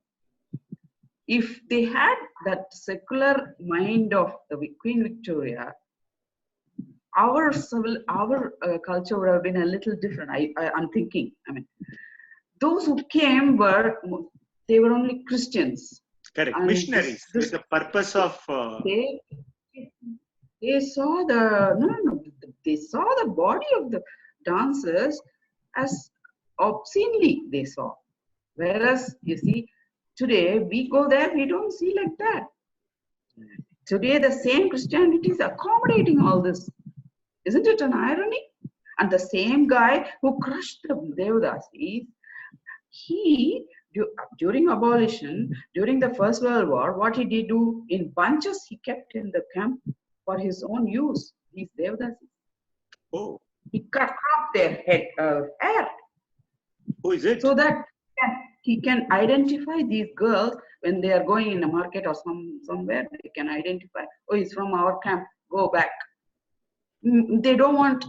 S2: if they had that secular mind of the Queen Victoria, our culture would have been a little different. I'm thinking. I mean, those who came they were only Christians.
S1: Correct. Missionaries with the purpose of.
S2: They saw they saw the body of the dancers as obscenely. They saw, whereas you see, today we go there, we don't see like that. Today the same Christianity is accommodating all this. Isn't it an irony? And the same guy who crushed the Devadasis, he, during abolition, during the First World War, what he did do in bunches, he kept in the camp for his own use, these Devadasis.
S1: Oh.
S2: He cut off their hair.
S1: Who is it?
S2: So that he can identify these girls when they are going in a market or somewhere. They can identify, oh, he's from our camp, go back. They don't want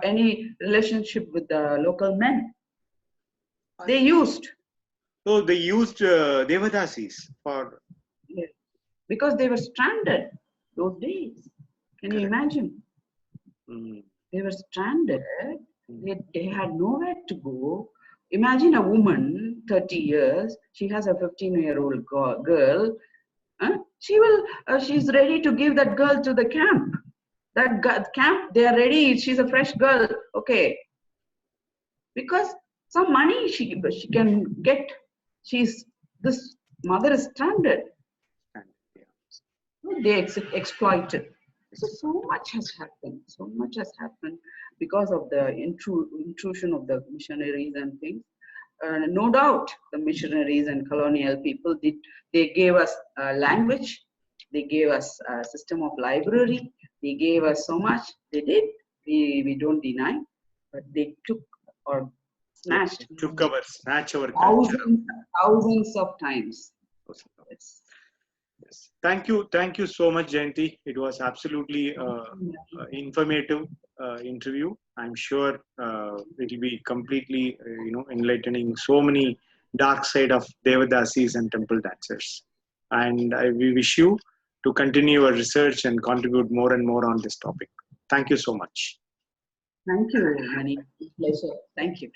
S2: any relationship with the local men. They used.
S1: So they used Devadasis for.
S2: Yeah, because they were stranded those days. Can you
S1: Correct.
S2: imagine?
S1: Mm.
S2: They were stranded. They had nowhere to go. Imagine a woman, 30 years, she has a 15-year-old girl. She's ready to give that girl to the camp. Camp, they are ready. She's a fresh girl. Okay. Because some money she can get. This mother is stranded.
S1: And, yeah.
S2: They exploited. So much has happened. So much has happened because of the intrusion of the missionaries and things. No doubt, the missionaries and colonial people did. They gave us language. They gave us a system of library. They gave us so much. They did. We don't deny, but they took or
S1: Yes,
S2: snatched
S1: it took snatch our culture.
S2: thousands of times. Yes.
S1: Yes. Thank you so much, Jayanthi. It was absolutely informative interview. I'm sure it will be completely, enlightening so many dark side of Devadasis and temple dancers. And we wish you to continue your research and contribute more and more on this topic. Thank you so much.
S2: Thank you, Mani. Pleasure. Thank you.